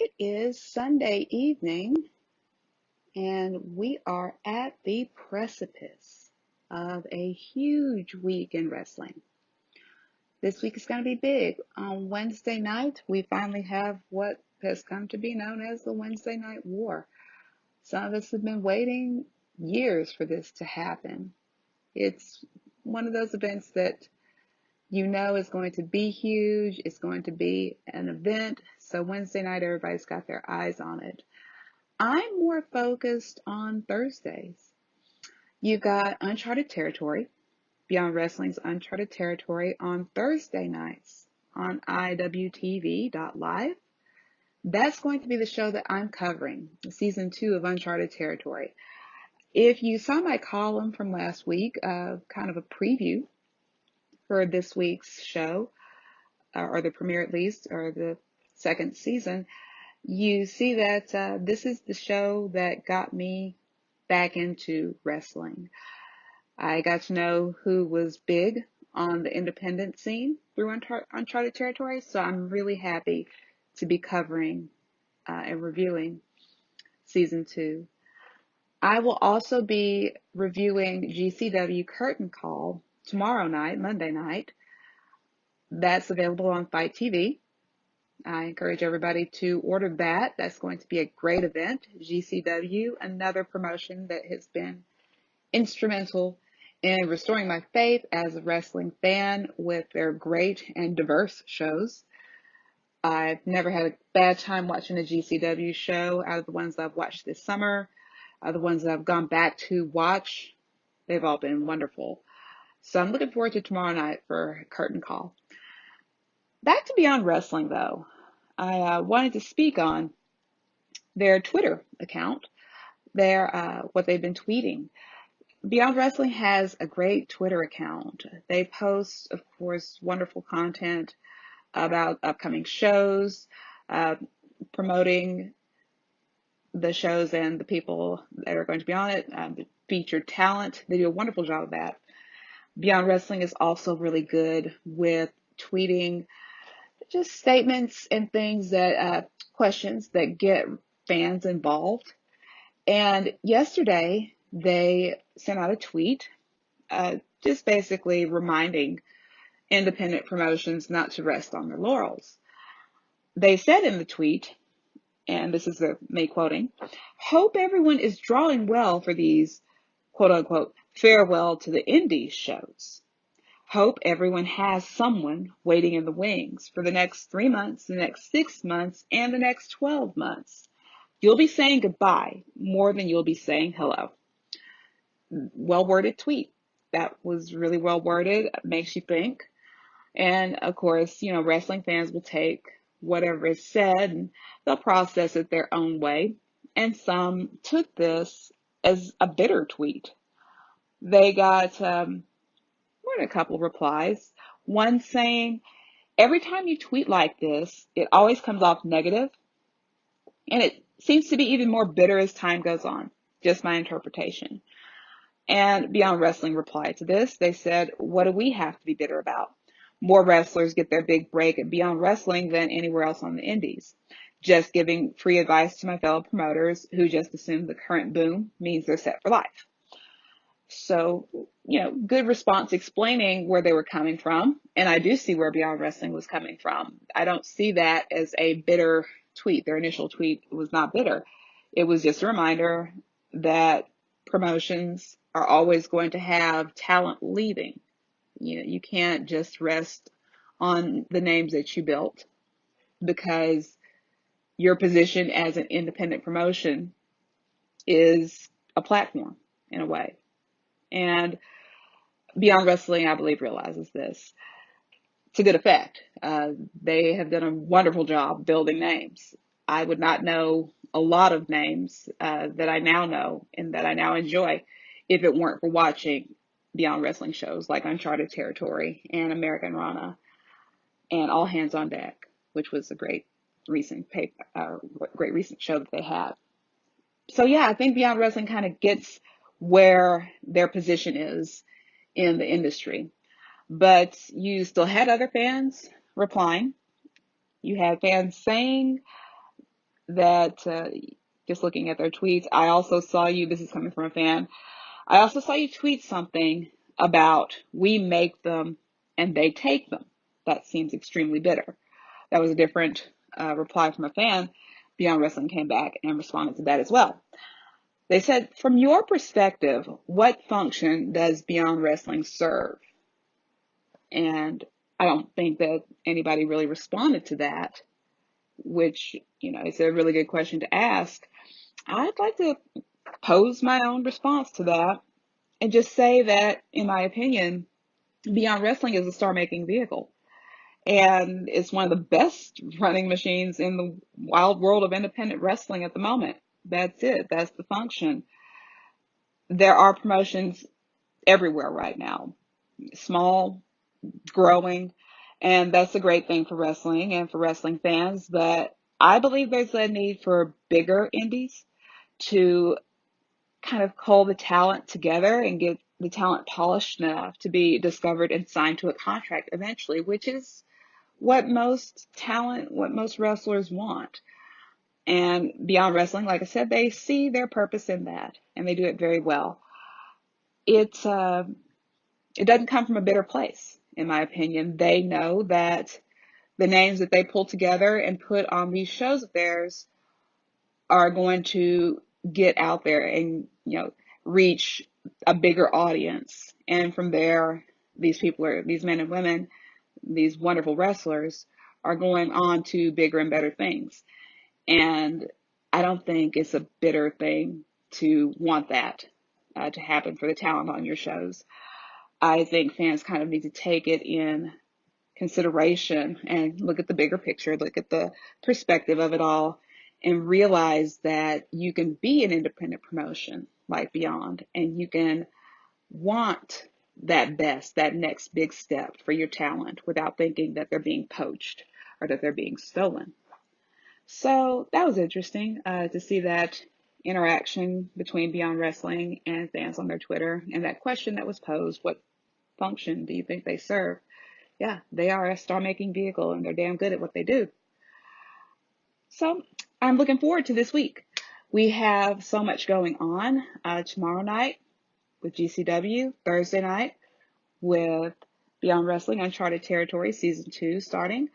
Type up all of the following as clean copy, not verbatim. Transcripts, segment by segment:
It is Sunday evening, and we are at the precipice of a huge week in wrestling. This week is going to be big. On Wednesday night, we finally have what has come to be known as the Wednesday Night War. Some of us have been waiting years for this to happen. It's one of those events that you know is going to be huge. It's going to be an event. So Wednesday night, everybody's got their eyes on it. I'm more focused on Thursdays. You've got Uncharted Territory, Beyond Wrestling's Uncharted Territory on Thursday nights on IWTV.live. That's going to be the show that I'm covering, season 2 of Uncharted Territory. If you saw my column from last week, kind of a preview for this week's show, or the premiere at least, or the second season, you see that this is the show that got me back into wrestling. I got to know who was big on the independent scene through Uncharted Territory, so I'm really happy to be covering and reviewing season 2. I will also be reviewing GCW Curtain Call tomorrow night, Monday night. That's available on Fight TV. I encourage everybody to order that. That's going to be a great event. GCW, another promotion that has been instrumental in restoring my faith as a wrestling fan with their great and diverse shows. I've never had a bad time watching a GCW show out of the ones that I've watched this summer. The ones that I've gone back to watch, they've all been wonderful. So I'm looking forward to tomorrow night for Curtain Call. Back to Beyond Wrestling, though. I wanted to speak on their Twitter account, what they've been tweeting. Beyond Wrestling has a great Twitter account. They post, of course, wonderful content about upcoming shows, promoting the shows and the people that are going to be on it, the featured talent. They do a wonderful job of that. Beyond Wrestling is also really good with tweeting just statements and things that, questions that get fans involved. And yesterday, they sent out a tweet, just basically reminding independent promotions not to rest on their laurels. They said in the tweet, and this is me quoting, "Hope everyone is drawing well for these, quote unquote, farewell to the indies shows. Hope everyone has someone waiting in the wings for the next 3 months, the next 6 months, and the next 12 months. You'll be saying goodbye more than you'll be saying hello." Well-worded tweet. That was really well worded. Makes you think. And of course, wrestling fans will take whatever is said and they'll process it their own way. And some took this as a bitter tweet. They got more than a couple of replies. One saying, "Every time you tweet like this, it always comes off negative, and it seems to be even more bitter as time goes on. Just my interpretation." And Beyond Wrestling replied to this. They said, "What do we have to be bitter about? More wrestlers get their big break at Beyond Wrestling than anywhere else on the indies. Just giving free advice to my fellow promoters who just assume the current boom means they're set for life." So, good response explaining where they were coming from. And I do see where Beyond Wrestling was coming from. I don't see that as a bitter tweet. Their initial tweet was not bitter. It was just a reminder that promotions are always going to have talent leaving. You can't just rest on the names that you built, because your position as an independent promotion is a platform in a way. And Beyond Wrestling, I believe, realizes this to good effect. They have done a wonderful job building names. I would not know a lot of names that I now know and that I now enjoy if it weren't for watching Beyond Wrestling shows like Uncharted Territory and American Rana and All Hands on Deck, which was a great recent show that they had. So yeah, I think Beyond Wrestling kind of gets where their position is in the industry. But you still had other fans replying. You had fans saying that just looking at their tweets, I also saw you, this is coming from a fan, I also saw you tweet something about we make them and they take them. That seems extremely bitter. That was a different reply from a fan. Beyond Wrestling came back and responded to that as well. They said, from your perspective, what function does Beyond Wrestling serve? And I don't think that anybody really responded to that, which, is a really good question to ask. I'd like to pose my own response to that and just say that, in my opinion, Beyond Wrestling is a star-making vehicle. And it's one of the best running machines in the wild world of independent wrestling at the moment. That's it. That's the function. There are promotions everywhere right now, small, growing, and that's a great thing for wrestling and for wrestling fans. But I believe there's a need for bigger indies to kind of cull the talent together and get the talent polished enough to be discovered and signed to a contract eventually, which is what most talent, what most wrestlers want. And Beyond Wrestling, like I said, they see their purpose in that, and they do it very well. It doesn't come from a bitter place, in my opinion. They know that the names that they pull together and put on these shows of theirs are going to get out there and, reach a bigger audience. And from there, these men and women, these wonderful wrestlers are going on to bigger and better things. And I don't think it's a bitter thing to want that to happen for the talent on your shows. I think fans kind of need to take it in consideration and look at the bigger picture, look at the perspective of it all, and realize that you can be an independent promotion like Beyond, and you can want that next big step for your talent without thinking that they're being poached or that they're being stolen. So that was interesting to see that interaction between Beyond Wrestling and fans on their Twitter, and that question that was posed, what function do you think they serve? Yeah, they are a star-making vehicle, and they're damn good at what they do. So I'm looking forward to this week. We have so much going on tomorrow night with GCW, Thursday night with Beyond Wrestling, Uncharted Territory, Season 2 starting.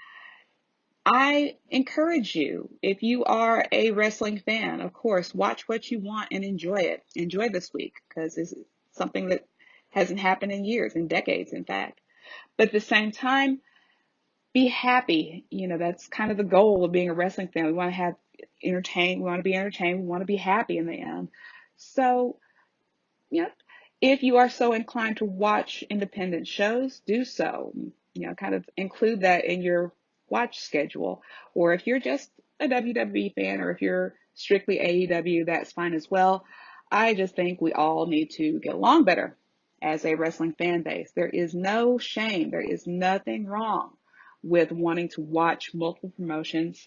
I encourage you, if you are a wrestling fan, of course, watch what you want and enjoy it. Enjoy this week, because it's something that hasn't happened in years, in decades, in fact. But at the same time, be happy. That's kind of the goal of being a wrestling fan. We want to we want to be entertained, we want to be happy in the end. So, if you are so inclined to watch independent shows, do so. Kind of include that in your watch schedule. Or if you're just a WWE fan, or if you're strictly AEW, that's fine as well. I just think we all need to get along better as a wrestling fan base. There is no shame. There is nothing wrong with wanting to watch multiple promotions.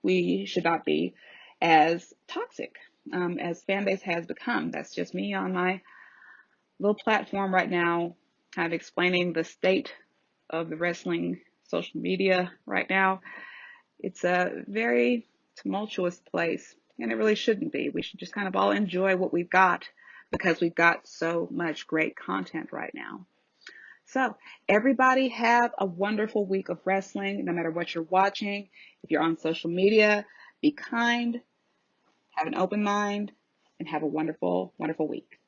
We should not be as toxic as fan base has become. That's just me on my little platform right now, kind of explaining the state of the wrestling social media right now. It's a very tumultuous place, and it really shouldn't be. We should just kind of all enjoy what we've got, because we've got so much great content right now. So everybody have a wonderful week of wrestling, no matter what you're watching. If you're on social media, be kind, have an open mind, and have a wonderful, wonderful week.